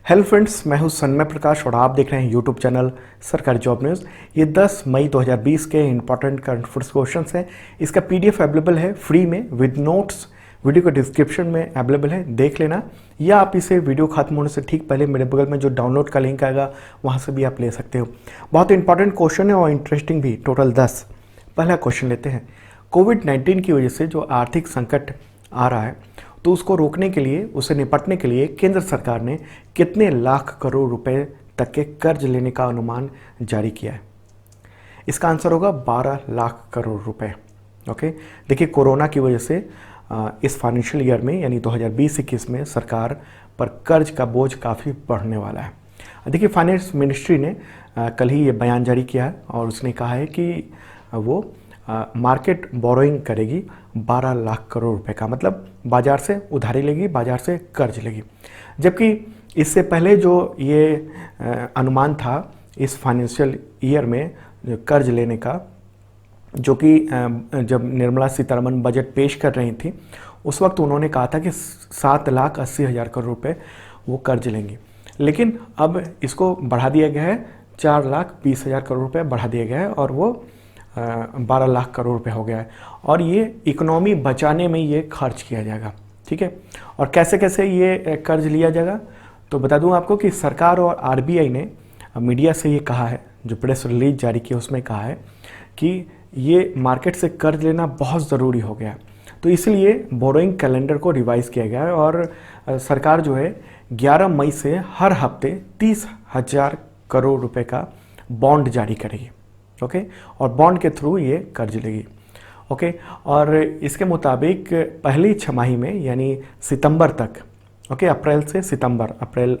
Hello friends, मैं हूं सन्मय प्रकाश और आप देख रहे हैं यूट्यूब चैनल सरकारी जॉब न्यूज़। ये 10 मई 2020 के इंपॉर्टेंट करंट अफेयर्स क्वेश्चंस हैं। इसका पीडीएफ अवेलेबल है फ्री में विद नोट्स, वीडियो के डिस्क्रिप्शन में अवेलेबल है, देख लेना। या आप इसे वीडियो खत्म होने से ठीक पहले मेरे बगल में जो डाउनलोड का लिंक आएगा वहाँ से भी आप ले सकते हो। बहुत इंपॉर्टेंट क्वेश्चन है और इंटरेस्टिंग भी, टोटल 10। पहला क्वेश्चन लेते हैं। कोविड-19 की वजह से जो आर्थिक संकट आ रहा है तो उसको रोकने के लिए, उसे निपटने के लिए केंद्र सरकार ने कितने लाख करोड़ रुपए तक के कर्ज लेने का अनुमान जारी किया है? इसका आंसर होगा 12 लाख करोड़ रुपए। ओके, देखिए कोरोना की वजह से इस फाइनेंशियल ईयर में यानी 2020-21 में सरकार पर कर्ज का बोझ काफ़ी बढ़ने वाला है। देखिए फाइनेंस मिनिस्ट्री ने कल ही ये बयान जारी किया है और उसने कहा है कि वो मार्केट बोरोइंग करेगी 12 लाख करोड़ रुपए का, मतलब बाजार से उधारी लेगी, बाजार से कर्ज लेगी। जबकि इससे पहले जो ये अनुमान था इस फाइनेंशियल ईयर में कर्ज लेने का, जो कि जब निर्मला सीतारमण बजट पेश कर रही थी उस वक्त उन्होंने कहा था कि 7,80,000 करोड़ रुपए वो कर्ज लेंगी। लेकिन अब इसको बढ़ा दिया गया है, 4,20,000 करोड़ रुपए बढ़ा दिया गया है और वो 12 लाख करोड़ रुपए हो गया है। और ये इकोनॉमी बचाने में ये खर्च किया जाएगा, ठीक है। और कैसे कैसे ये कर्ज लिया जाएगा तो बता दूं आपको कि सरकार और आरबीआई ने मीडिया से ये कहा है, जो प्रेस रिलीज जारी की उसमें कहा है कि ये मार्केट से कर्ज लेना बहुत ज़रूरी हो गया है। तो इसलिए बोरोइंग कैलेंडर को रिवाइज़ किया गया है और सरकार जो है 11 मई से हर हफ्ते 30,000 करोड़ रुपए का बॉन्ड जारी करेगी। ओके, और बॉन्ड के थ्रू ये कर्ज लेगी। ओके, और इसके मुताबिक पहली छमाही में यानी सितंबर तक, ओके, अप्रैल से सितंबर, अप्रैल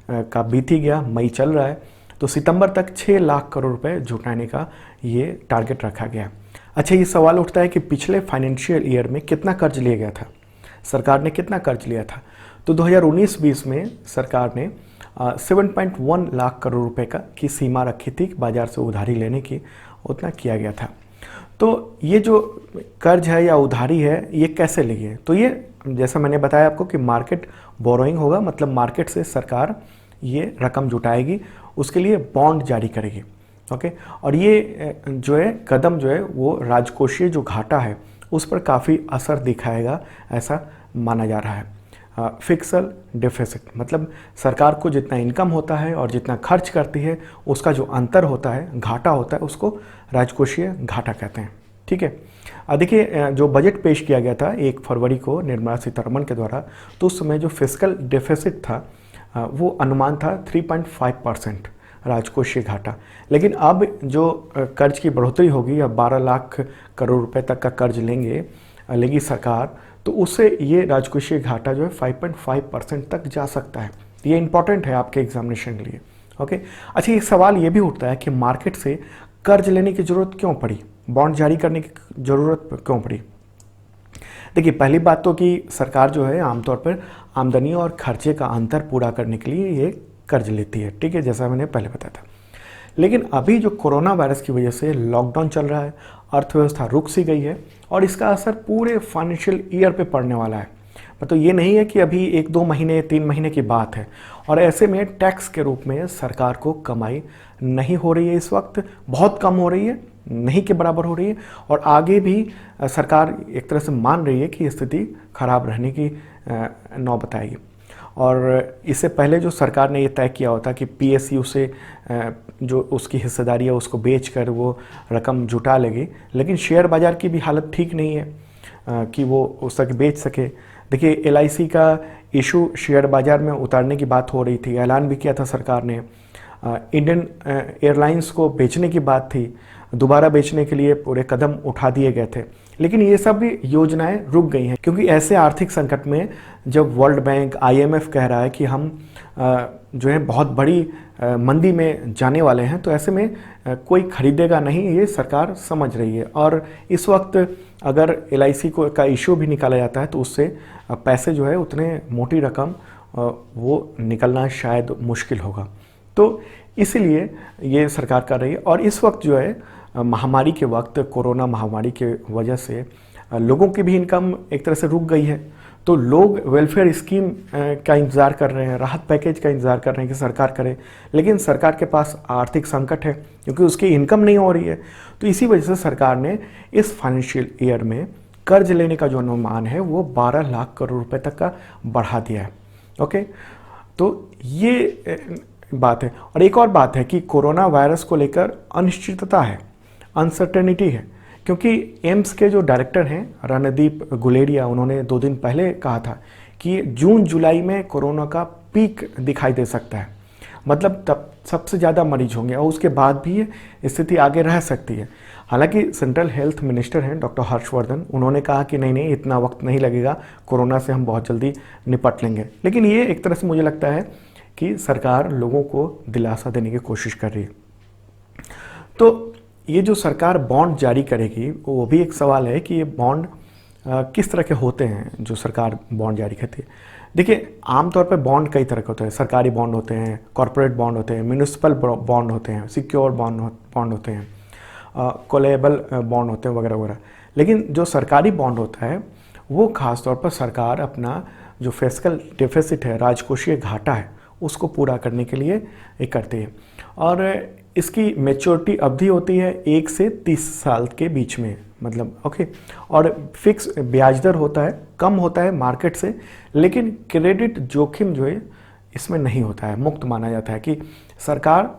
का बीत ही गया, मई चल रहा है, तो सितंबर तक 6 लाख करोड़ रुपए जुटाने का ये टारगेट रखा गया। अच्छा, ये सवाल उठता है कि पिछले फाइनेंशियल ईयर में कितना कर्ज लिया गया था, सरकार ने कितना कर्ज लिया था? तो 2019-20 में सरकार ने 7.1 लाख करोड़ रुपए की सीमा रखी थी बाजार से उधारी लेने की, उतना किया गया था। तो ये जो कर्ज है या उधारी है ये कैसे ली है? तो ये जैसा मैंने बताया आपको कि मार्केट बोरोइंग होगा, मतलब मार्केट से सरकार ये रकम जुटाएगी, उसके लिए बॉन्ड जारी करेगी। ओके, और ये जो है कदम जो है वो राजकोषीय जो घाटा है उस पर काफ़ी असर दिखाएगा, ऐसा माना जा रहा है। फिक्सल डेफिसिट, मतलब सरकार को जितना इनकम होता है और जितना खर्च करती है उसका जो अंतर होता है, घाटा होता है, उसको राजकोषीय घाटा कहते हैं, ठीक है। देखिए जो बजट पेश किया गया था 1 फरवरी को निर्मला सीतारमण के द्वारा, तो उस समय जो फिस्कल डेफिसिट था वो अनुमान था 3.5% राजकोषीय घाटा। लेकिन अब जो कर्ज की बढ़ोतरी होगी, अब 12 लाख करोड़ रुपए तक का कर्ज लेगी सरकार, तो उससे ये राजकोषीय घाटा जो है 5.5% तक जा सकता है। ये इंपॉर्टेंट है आपके एग्जामिनेशन के लिए। ओके, अच्छा, एक सवाल ये भी उठता है कि मार्केट से कर्ज लेने की ज़रूरत क्यों पड़ी, बॉन्ड जारी करने की ज़रूरत क्यों पड़ी? देखिए पहली बात तो कि सरकार जो है आमतौर पर आमदनी और खर्चे का अंतर पूरा करने के लिए ये कर्ज लेती है, ठीक है, जैसा मैंने पहले बताया था। लेकिन अभी जो कोरोना वायरस की वजह से लॉकडाउन चल रहा है, अर्थव्यवस्था रुक सी गई है और इसका असर पूरे फाइनेंशियल ईयर पे पड़ने वाला है। मतलब ये नहीं है कि अभी 1-2 महीने 3 महीने की बात है। और ऐसे में टैक्स के रूप में सरकार को कमाई नहीं हो रही है, इस वक्त बहुत कम हो रही है, नहीं के बराबर हो रही है। और आगे भी सरकार एक तरह से मान रही है कि स्थिति खराब रहने की नौबत आएगी। और इससे पहले जो सरकार ने ये तय किया होता कि पीएसयू से जो उसकी हिस्सेदारी है उसको बेचकर वो रकम जुटा लेगी, लेकिन शेयर बाज़ार की भी हालत ठीक नहीं है कि वो उस तक बेच सके। देखिए एलआईसी का इशू शेयर बाज़ार में उतारने की बात हो रही थी, ऐलान भी किया था सरकार ने। इंडियन एयरलाइंस को बेचने की बात थी, दोबारा बेचने के लिए पूरे कदम उठा दिए गए थे, लेकिन ये सब भी योजनाएं रुक गई हैं क्योंकि ऐसे आर्थिक संकट में जब वर्ल्ड बैंक, आईएमएफ कह रहा है कि हम जो है बहुत बड़ी मंदी में जाने वाले हैं, तो ऐसे में कोई खरीदेगा नहीं, ये सरकार समझ रही है। और इस वक्त अगर एलआईसी का इशू भी निकाला जाता है तो उससे पैसे जो है उतने मोटी रकम वो निकलना शायद मुश्किल होगा। तो इसीलिए ये सरकार कर रही है। और इस वक्त जो है महामारी के वक्त, कोरोना महामारी के वजह से लोगों की भी इनकम एक तरह से रुक गई है, तो लोग वेलफेयर स्कीम का इंतज़ार कर रहे हैं, राहत पैकेज का इंतज़ार कर रहे हैं कि सरकार करे, लेकिन सरकार के पास आर्थिक संकट है क्योंकि उसकी इनकम नहीं हो रही है। तो इसी वजह से सरकार ने इस फाइनेंशियल ईयर में कर्ज लेने का जो अनुमान है वो 12 लाख करोड़ रुपए तक का बढ़ा दिया है। ओके, तो ये बात है। और एक और बात है कि कोरोना वायरस को लेकर अनिश्चितता है, अनसर्टेनिटी है, क्योंकि एम्स के जो डायरेक्टर हैं रणदीप गुलेरिया, उन्होंने 2 दिन पहले कहा था कि जून जुलाई में कोरोना का पीक दिखाई दे सकता है, मतलब तब सबसे ज़्यादा मरीज होंगे और उसके बाद भी ये स्थिति आगे रह सकती है। हालांकि सेंट्रल हेल्थ मिनिस्टर हैं डॉक्टर हर्षवर्धन, उन्होंने कहा कि नहीं इतना वक्त नहीं लगेगा, कोरोना से हम बहुत जल्दी निपट लेंगे। लेकिन ये एक तरह से मुझे लगता है कि सरकार लोगों को दिलासा देने की कोशिश कर रही है। तो ये जो सरकार बॉन्ड जारी करेगी वो भी एक सवाल है कि ये बॉन्ड किस तरह के होते हैं जो सरकार बॉन्ड जारी करती है। देखिए, आमतौर पे बॉन्ड कई तरह के होते हैं, सरकारी बॉन्ड होते हैं, कॉरपोरेट बॉन्ड होते हैं, म्यूनिसिपल बॉन्ड होते हैं, सिक्योर बॉन्ड होते हैं, कोलेबल बॉन्ड होते हैं वगैरह वगैरह। लेकिन जो सरकारी बॉन्ड होता है वो खास तौर पर सरकार अपना जो फिस्कल डेफिसिट है, राजकोषीय घाटा है, उसको पूरा करने के लिए ये करती है। और इसकी मैच्योरिटी अवधि होती है 1 से 30 साल के बीच में, मतलब ओके। और फिक्स ब्याज दर होता है, कम होता है मार्केट से, लेकिन क्रेडिट जोखिम जो है इसमें नहीं होता है, मुक्त माना जाता है कि सरकार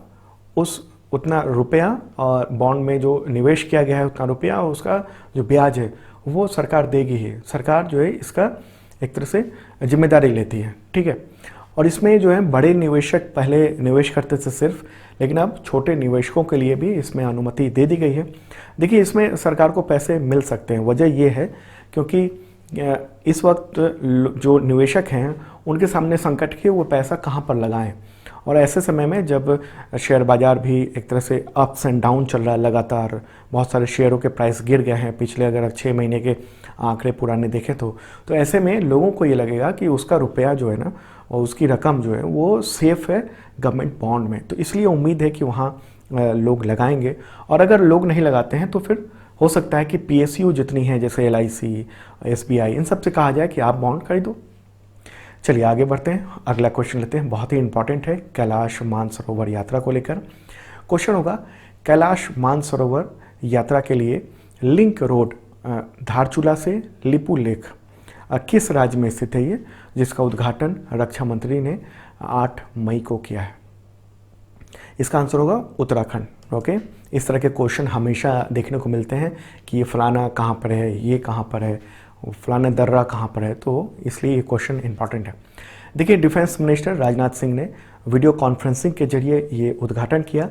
उतना रुपया और बॉन्ड में जो निवेश किया गया है उतना रुपया और उसका जो ब्याज है वो सरकार देगी ही। सरकार जो है इसका एक तरह से जिम्मेदारी लेती है, ठीक है। और इसमें जो है बड़े निवेशक पहले निवेश करते थे सिर्फ, लेकिन अब छोटे निवेशकों के लिए भी इसमें अनुमति दे दी गई है। देखिए, इसमें सरकार को पैसे मिल सकते हैं, वजह ये है क्योंकि इस वक्त जो निवेशक हैं उनके सामने संकट है वो पैसा कहाँ पर लगाएं। और ऐसे समय में जब शेयर बाज़ार भी एक तरह से अप्स एंड डाउन चल रहा है लगातार, बहुत सारे शेयरों के प्राइस गिर गए हैं पिछले अगर 6 महीने के आंकड़े पुराने देखें तो ऐसे में लोगों को ये लगेगा कि उसका रुपया जो है ना और उसकी रकम जो है वो सेफ़ है गवर्नमेंट बॉन्ड में। तो इसलिए उम्मीद है कि वहाँ लोग लगाएंगे। और अगर लोग नहीं लगाते हैं तो फिर हो सकता है कि PSU जितनी हैं जैसे LIC, SBI, इन सब से कहा जाए कि आप बॉन्ड खरीदो। चलिए आगे बढ़ते हैं, अगला क्वेश्चन लेते हैं, बहुत ही इंपॉर्टेंट है कैलाश मानसरोवर यात्रा को लेकर। क्वेश्चन होगा, कैलाश मानसरोवर यात्रा के लिए लिंक रोड धारचूला से लिपू लेक किस राज्य में स्थित है ये, जिसका उद्घाटन रक्षा मंत्री ने 8 मई को किया है। इसका आंसर होगा उत्तराखंड। ओके, इस तरह के क्वेश्चन हमेशा देखने को मिलते हैं कि ये फलाना कहाँ पर है, ये कहाँ पर है, फलाना दर्रा कहाँ पर है, तो इसलिए ये क्वेश्चन इंपॉर्टेंट है। देखिए, डिफेंस मिनिस्टर राजनाथ सिंह ने वीडियो कॉन्फ्रेंसिंग के जरिए ये उद्घाटन किया।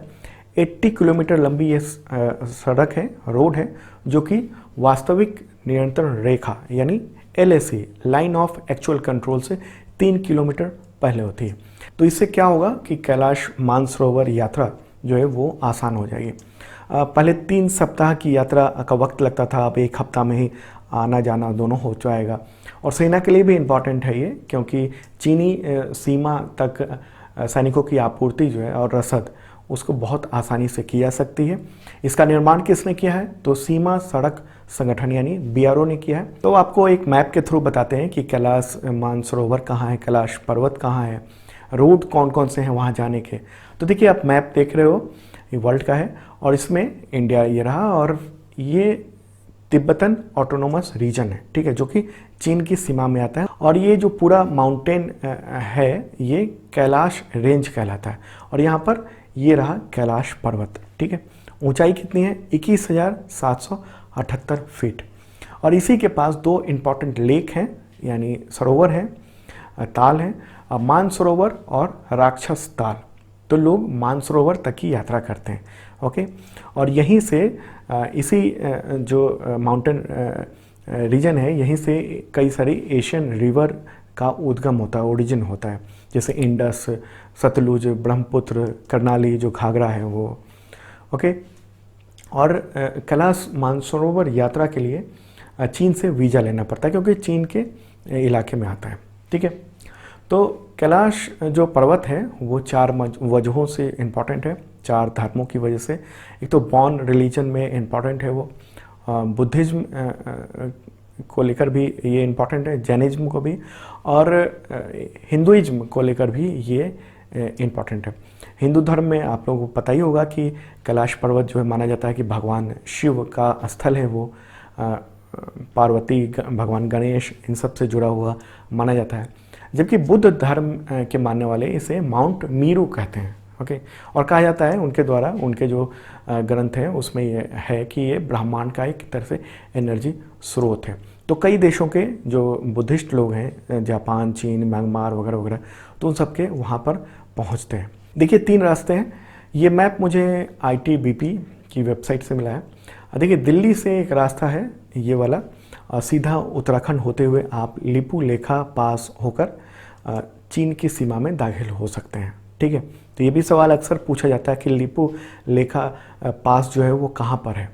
80 किलोमीटर लंबी ये सड़क है, रोड है, जो कि वास्तविक नियंत्रण रेखा यानी LAC, line of actual control से 3 किलोमीटर पहले होती है। तो इससे क्या होगा कि कैलाश मानसरोवर यात्रा जो है वो आसान हो जाएगी। पहले 3 सप्ताह की यात्रा का वक्त लगता था, अब 1 हफ्ता में ही आना जाना दोनों हो जाएगा। और सेना के लिए भी इम्पॉर्टेंट है ये, क्योंकि चीनी सीमा तक सैनिकों की आपूर्ति जो है और रसद उसको बहुत आसानी से की जा सकती है। इसका निर्माण किसने किया है, तो सीमा सड़क संगठन यानी BRO ने किया है। तो आपको एक मैप के थ्रू बताते हैं कि कैलाश मानसरोवर कहाँ है, कैलाश पर्वत कहाँ है, रोड कौन कौन से हैं वहाँ जाने के। तो देखिए, आप मैप देख रहे हो, ये वर्ल्ड का है और इसमें इंडिया ये रहा और ये तिब्बतन ऑटोनोमस रीजन है, ठीक है, जो कि चीन की सीमा में आता है। और ये जो पूरा माउंटेन है ये कैलाश रेंज कहलाता है। और यहाँ पर ये रहा कैलाश पर्वत, ठीक है। ऊंचाई कितनी है, 21,778 फीट। और इसी के पास 2 इम्पॉर्टेंट लेक हैं यानी सरोवर हैं, ताल हैं, मानसरोवर और राक्षस ताल। तो लोग मानसरोवर तक की यात्रा करते हैं। ओके, और यहीं से इसी जो माउंटेन रीजन है यहीं से कई सारी एशियन रिवर का उद्गम होता है, ओरिजिन होता है, जैसे इंडस, सतलुज, ब्रह्मपुत्र, कर्नाली जो घाघरा है वो। ओके, और कैलाश मानसरोवर यात्रा के लिए चीन से वीज़ा लेना पड़ता है क्योंकि चीन के इलाके में आता है, ठीक है। तो कैलाश जो पर्वत है वो 4 वजहों से इम्पॉर्टेंट है, 4 धर्मों की वजह से। एक तो बॉन रिलीजन में इम्पॉर्टेंट है वो, बुद्धिज़्म को लेकर भी ये इम्पॉर्टेंट है, जैनिज्म को भी, और हिंदुइज्म को लेकर भी ये इम्पॉर्टेंट है। हिंदू धर्म में आप लोगों को पता ही होगा कि कैलाश पर्वत जो है माना जाता है कि भगवान शिव का स्थल है, वो पार्वती, भगवान गणेश, इन सब से जुड़ा हुआ माना जाता है। जबकि बुद्ध धर्म के मानने वाले इसे माउंट मीरू कहते हैं। ओके, और कहा जाता है उनके द्वारा, उनके जो ग्रंथ हैं उसमें ये है कि ये ब्रह्मांड का एक तरह से एनर्जी स्रोत है। तो कई देशों के जो बुद्धिस्ट लोग हैं, जापान, चीन, म्यांमार वगैरह वगैरह, तो उन सबके वहाँ पर पहुँचते हैं। देखिए 3 रास्ते हैं। ये मैप मुझे ITBP की वेबसाइट से मिला है। देखिए दिल्ली से एक रास्ता है ये वाला, सीधा उत्तराखंड होते हुए आप लिपू लेखा पास होकर चीन की सीमा में दाखिल हो सकते हैं। ठीक है, तो ये भी सवाल अक्सर पूछा जाता है कि लिपू लेखा पास जो है वो कहाँ पर है,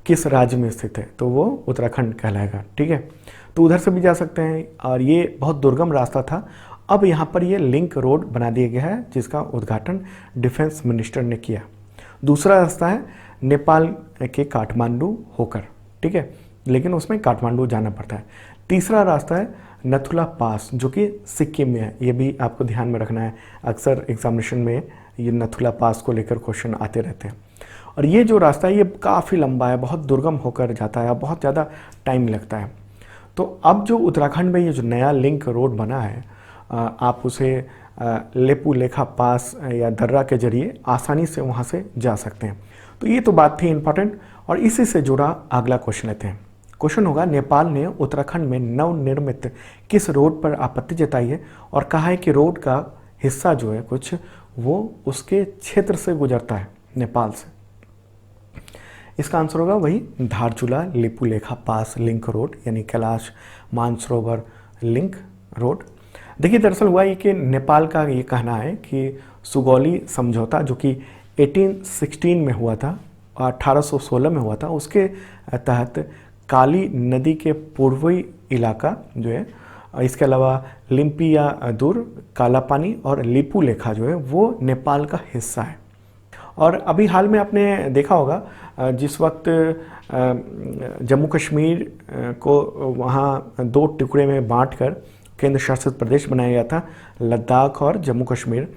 किस राज्य में स्थित है, तो वो उत्तराखंड कहलाएगा। ठीक है, तो उधर से भी जा सकते हैं, और ये बहुत दुर्गम रास्ता था। अब यहाँ पर ये लिंक रोड बना दिया गया है, जिसका उद्घाटन डिफेंस मिनिस्टर ने किया। दूसरा रास्ता है नेपाल के काठमांडू होकर, ठीक है, लेकिन उसमें काठमांडू जाना पड़ता है। तीसरा रास्ता है नथुला पास, जो कि सिक्किम में है। ये भी आपको ध्यान में रखना है, अक्सर एग्जामिनेशन में ये नथुला पास को लेकर क्वेश्चन आते रहते हैं। और ये जो रास्ता है ये काफ़ी लंबा है, बहुत दुर्गम होकर जाता है, बहुत ज़्यादा टाइम लगता है। तो अब जो उत्तराखंड में ये जो नया लिंक रोड बना है, आप उसे लेपू लेखा पास या दर्रा के जरिए आसानी से वहाँ से जा सकते हैं। तो ये तो बात थी इम्पॉर्टेंट, और इसी से जुड़ा अगला क्वेश्चन लेते हैं। क्वेश्चन होगा, नेपाल ने उत्तराखंड में नवनिर्मित किस रोड पर आपत्ति जताई है, और कहा है कि रोड का हिस्सा जो है कुछ वो उसके क्षेत्र से गुजरता है, नेपाल से। इसका आंसर होगा वही धारचूला लिपू लेखा पास लिंक रोड, यानी कैलाश मानसरोवर लिंक रोड। देखिए दरअसल हुआ ये कि नेपाल का ये कहना है कि सुगौली समझौता जो कि 1816 में हुआ था, 1816 में हुआ था, उसके तहत काली नदी के पूर्वी इलाका जो है, इसके अलावा लिम्पिया दूर, काला पानी और लिपू लेखा जो है वो नेपाल का हिस्सा है। और अभी हाल में आपने देखा होगा, जिस वक्त जम्मू कश्मीर को वहाँ 2 टुकड़े में बांटकर केंद्र शासित प्रदेश बनाया गया था, लद्दाख और जम्मू कश्मीर,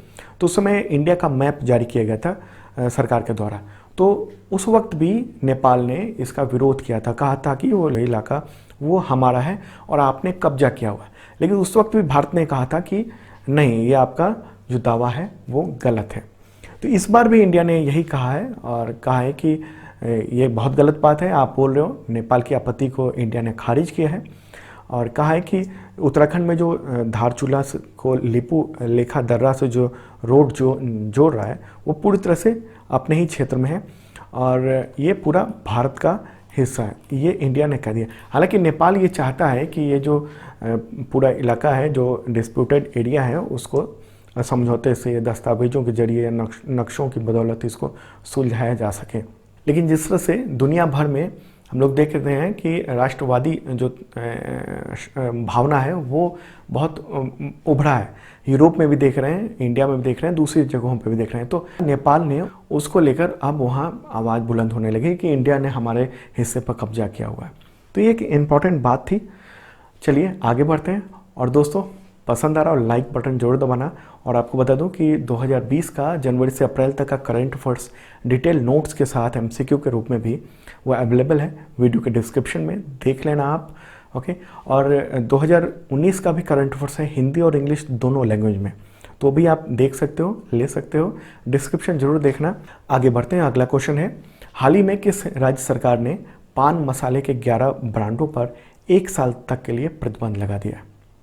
तो उस समय इंडिया का मैप जारी किया गया था सरकार के द्वारा। तो उस वक्त भी नेपाल ने इसका विरोध किया था, कहा था कि वो इलाका वो हमारा है और आपने कब्जा किया हुआ है। लेकिन उस वक्त भी भारत ने कहा था कि नहीं, ये आपका जो दावा है वो गलत है। तो इस बार भी इंडिया ने यही कहा है, और कहा है कि ये बहुत गलत बात है, आप बोल रहे हो। नेपाल की आपत्ति को इंडिया ने खारिज किया है और कहा है कि उत्तराखंड में जो धारचूला को लिपू लेखा दर्रा से जो रोड जो जोड़ रहा है वो पूरी तरह से अपने ही क्षेत्र में है, और ये पूरा भारत का हिस्सा है, ये इंडिया ने कह दिया। हालांकि नेपाल ये चाहता है कि ये जो पूरा इलाका है, जो डिस्प्यूटेड एरिया है, उसको समझौते से, दस्तावेजों के जरिए, नक्शों की बदौलत इसको सुलझाया जा सके। लेकिन जिस तरह से दुनिया भर में हम लोग देख रहे हैं कि राष्ट्रवादी जो भावना है वो बहुत उभरा है, यूरोप में भी देख रहे हैं, इंडिया में भी देख रहे हैं, दूसरी जगहों पे भी देख रहे हैं। तो नेपाल ने उसको लेकर अब वहाँ आवाज़ बुलंद होने लगी कि इंडिया ने हमारे हिस्से पर कब्जा किया हुआ है। तो ये एक इम्पॉर्टेंट बात थी। चलिए आगे बढ़ते हैं। और दोस्तों, पसंद आ रहा और लाइक बटन जरूर दबाना। और आपको बता दूं कि 2020 का जनवरी से अप्रैल तक का करंट अफेयर्स डिटेल नोट्स के साथ MCQ के रूप में भी वो अवेलेबल है, वीडियो के डिस्क्रिप्शन में देख लेना आप। ओके, और 2019 का भी करंट अफेयर्स है, हिंदी और इंग्लिश दोनों लैंग्वेज में, तो भी आप देख सकते हो, ले सकते हो, डिस्क्रिप्शन जरूर देखना। आगे बढ़ते हैं। अगला क्वेश्चन है, हाल ही में किस राज्य सरकार ने पान मसाले के 11 ब्रांडों पर 1 साल तक के लिए प्रतिबंध लगा दिया?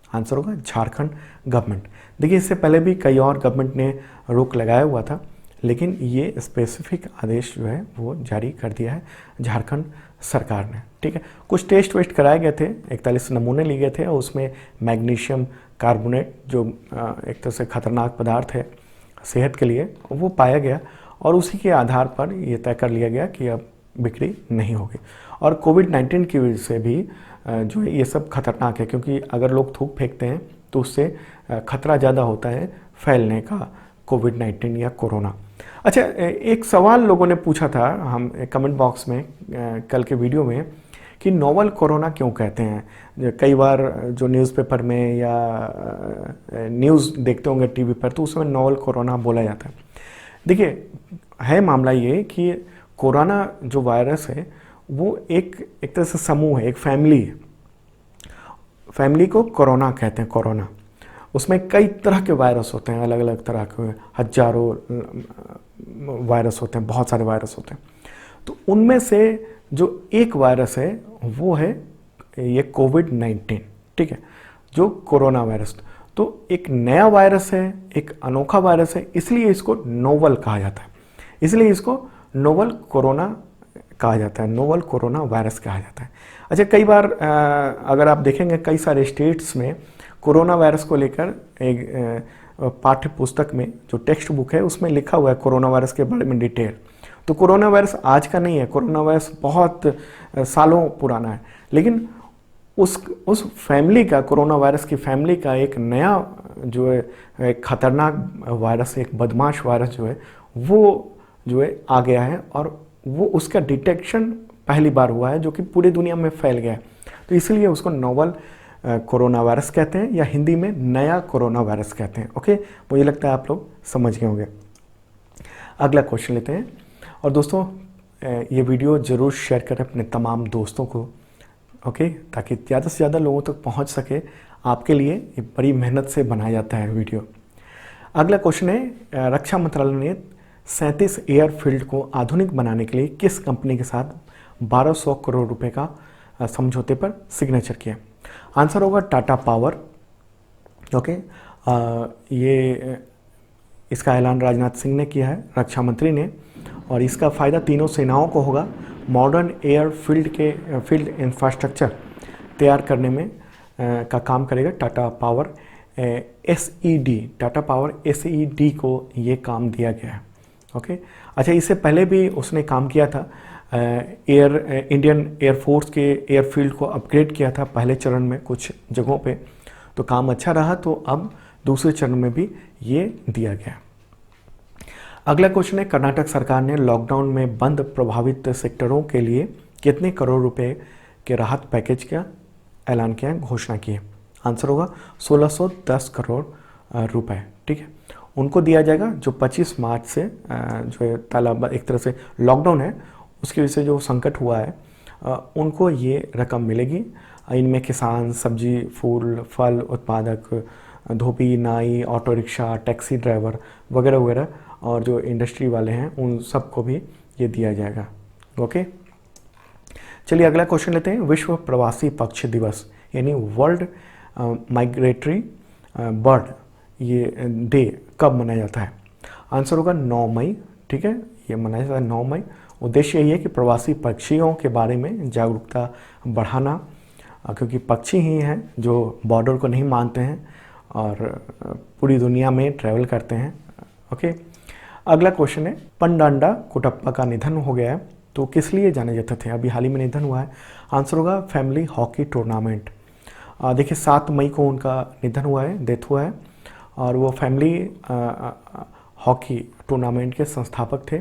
आंसर होगा झारखंड गवर्नमेंट। देखिए इससे पहले भी कई और गवर्नमेंट ने रोक लगाया हुआ था, लेकिन ये स्पेसिफिक आदेश जो है वो जारी कर दिया है झारखंड सरकार ने। ठीक है, कुछ टेस्ट वेस्ट कराए गए थे, 41 नमूने लिए गए थे, और उसमें मैग्नीशियम कार्बोनेट जो एक तरह से खतरनाक पदार्थ है सेहत के लिए, वो पाया गया, और उसी के आधार पर ये तय कर लिया गया कि अब बिक्री नहीं होगी। और कोविड-19 की वजह से भी जो है ये सब खतरनाक है, क्योंकि अगर लोग थूक फेंकते हैं तो उससे खतरा ज़्यादा होता है फैलने का, कोविड-19 या कोरोना। अच्छा, एक सवाल लोगों ने पूछा था हम कमेंट बॉक्स में कल के वीडियो में कि नोवल कोरोना क्यों कहते हैं। कई बार जो न्यूज़पेपर में या न्यूज़ देखते होंगे टीवी पर, तो उसमें नोवल कोरोना बोला जाता है। देखिए, है मामला ये कि कोरोना जो वायरस है वो एक तरह से समूह है, एक फैमिली है। फैमिली को कोरोना कहते हैं, कोरोना। उसमें कई तरह के वायरस होते हैं, अलग अलग तरह के, हजारों वायरस होते हैं, बहुत सारे वायरस होते हैं। तो उनमें से जो एक वायरस है वो है ये कोविड-19, ठीक है, जो कोरोना वायरस। तो एक नया वायरस है, एक अनोखा वायरस है, इसलिए इसको नोवल कहा जाता है, इसलिए इसको नोवल कोरोना कहा जाता है, नोवल कोरोना वायरस कहा जाता है। अच्छा, कई बार अगर आप देखेंगे कई सारे स्टेट्स में कोरोना वायरस को लेकर एक पाठ्य पुस्तक में जो टेक्स्ट बुक है उसमें लिखा हुआ है कोरोना वायरस के बारे में डिटेल। तो कोरोना वायरस आज का नहीं है, कोरोना वायरस बहुत सालों पुराना है, लेकिन उस फैमिली का, कोरोना वायरस की फैमिली का एक नया जो है एक खतरनाक वायरस, एक बदमाश वायरस जो है वो जो है आ गया है, और वो उसका डिटेक्शन पहली बार हुआ है जो कि पूरी दुनिया में फैल गया है। तो इसलिए उसको नोवल कोरोना वायरस कहते हैं, या हिंदी में नया कोरोना वायरस कहते हैं। ओके, मुझे लगता है आप लोग समझ गए होंगे। अगला क्वेश्चन लेते हैं। और दोस्तों, ये वीडियो ज़रूर शेयर करें अपने तमाम दोस्तों को, ओके, ताकि ज़्यादा से ज़्यादा लोगों तक पहुंच सके। आपके लिए ये बड़ी मेहनत से बनाया जाता है वीडियो। अगला क्वेश्चन है, रक्षा मंत्रालय ने 37 एयरफील्ड को आधुनिक बनाने के लिए किस कंपनी के साथ 1200 करोड़ रुपए का समझौते पर सिग्नेचर किया? आंसर होगा टाटा पावर। ओके, ये इसका ऐलान राजनाथ सिंह ने किया है, रक्षा मंत्री ने, और इसका फ़ायदा तीनों सेनाओं को होगा। मॉडर्न एयरफील्ड के फील्ड इंफ्रास्ट्रक्चर तैयार करने में का काम करेगा Tata power SED, Tata power SED को ये काम दिया गया है। ओके, अच्छा, इससे पहले भी उसने काम किया था, इंडियन एयरफोर्स के एयरफील्ड को अपग्रेड किया था पहले चरण में कुछ जगहों पे, तो काम अच्छा रहा, तो अब दूसरे चरण में भी ये दिया गया। अगला क्वेश्चन है, कर्नाटक सरकार ने लॉकडाउन में बंद प्रभावित सेक्टरों के लिए कितने करोड़ रुपए के राहत पैकेज का ऐलान किया है, घोषणा की है? आंसर होगा 1610 करोड़ रुपए, ठीक है, उनको दिया जाएगा, जो 25 मार्च से जो है तालाब एक तरह से लॉकडाउन है उसकी वजह से जो संकट हुआ है, उनको ये रकम मिलेगी। इनमें किसान, सब्जी, फूल, फल उत्पादक, धोबी, नाई, ऑटो रिक्शा, टैक्सी ड्राइवर वगैरह वगैरह, और जो इंडस्ट्री वाले हैं उन सबको भी ये दिया जाएगा। ओके, चलिए अगला क्वेश्चन लेते हैं। विश्व प्रवासी पक्षी दिवस यानी वर्ल्ड माइग्रेटरी बर्ड ये डे कब मनाया जाता है? आंसर होगा 9 मई, ठीक है, ये मनाया जाता है 9 मई। उद्देश्य यही है कि प्रवासी पक्षियों के बारे में जागरूकता बढ़ाना, क्योंकि पक्षी ही हैं जो बॉर्डर को नहीं मानते हैं और पूरी दुनिया में ट्रैवल करते हैं। ओके, अगला क्वेश्चन है, पंडांडा कुटप्पा का निधन हो गया है, तो किस लिए जाने जाते थे? अभी हाल ही में निधन हुआ है। आंसर होगा फैमिली हॉकी टूर्नामेंट। देखिए 7 मई को उनका निधन हुआ है, डेथ हुआ है, और वो फैमिली हॉकी टूर्नामेंट के संस्थापक थे।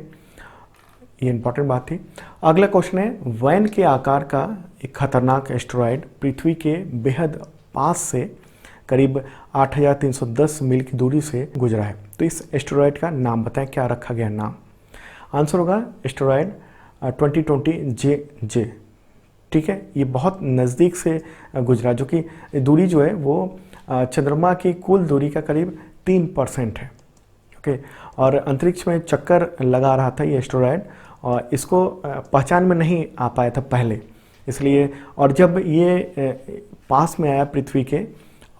ये इंपॉर्टेंट बात थी। अगला क्वेश्चन है, वैन के आकार का एक खतरनाक एस्टेरॉयड पृथ्वी के बेहद पास से करीब 8310 मील की दूरी से गुजरा है, तो इस एस्टेरॉयड का नाम बताएं, क्या रखा गया नाम? आंसर होगा एस्टेरॉयड 2020 JJ, ठीक है, ये बहुत नज़दीक से गुजरा, जो कि दूरी जो है वो चंद्रमा की कुल दूरी का करीब 3% है। ओके, और अंतरिक्ष में चक्कर लगा रहा था ये एस्टेरॉयड, और इसको पहचान में नहीं आ पाया था पहले, इसलिए, और जब ये पास में आया, पृथ्वी के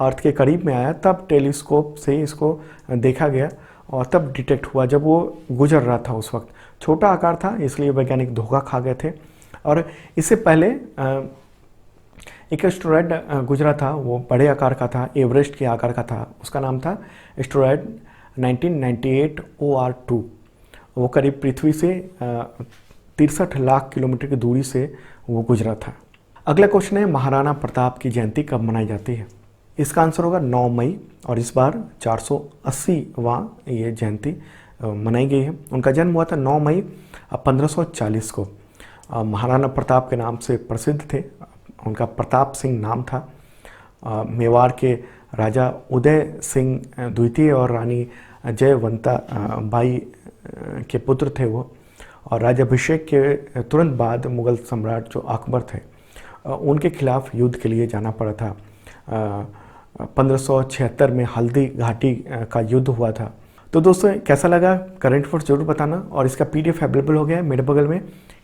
अर्थ के करीब में आया, तब टेलीस्कोप से इसको देखा गया और तब डिटेक्ट हुआ जब वो गुजर रहा था। उस वक्त छोटा आकार था, इसलिए वैज्ञानिक धोखा खा गए थे। और इससे पहले एक एस्टेरॉयड गुजरा था, वो बड़े आकार का था, एवरेस्ट के आकार का था, उसका नाम था एस्टेरॉयड 1998 OR2। वो करीब पृथ्वी से 63 लाख किलोमीटर की दूरी से वो गुजरा था। अगला क्वेश्चन है, महाराणा प्रताप की जयंती कब मनाई जाती है? इसका आंसर होगा 9 मई, और इस बार 480वां ये जयंती मनाई गई है। उनका जन्म हुआ था 9 मई 1540 को। महाराणा प्रताप के नाम से प्रसिद्ध थे। उनका प्रताप सिंह नाम था। मेवाड़ के राजा उदय सिंह द्वितीय और रानी जयवंता बाई के पुत्र थे वो। और राज्याभिषेक के तुरंत बाद मुगल सम्राट जो अकबर थे उनके खिलाफ युद्ध के लिए जाना पड़ा था। 1576 में हल्दी घाटी का युद्ध हुआ था। तो दोस्तों कैसा लगा करंट अफेयर्स जरूर बताना। और इसका PDF अवेलेबल हो गया है मेरे बगल में,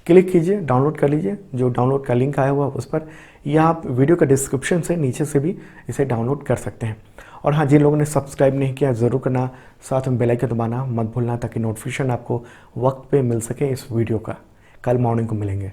क्लिक कीजिए, डाउनलोड कर लीजिए। जो डाउनलोड का लिंक आया हुआ उस पर, या आप वीडियो का डिस्क्रिप्शन से नीचे से भी इसे डाउनलोड कर सकते हैं। और हाँ, जिन लोगों ने सब्सक्राइब नहीं किया ज़रूर करना, साथ में बेल आइकन दबाना मत भूलना ताकि नोटिफिकेशन आपको वक्त पे मिल सके इस वीडियो का। कल मॉर्निंग को मिलेंगे।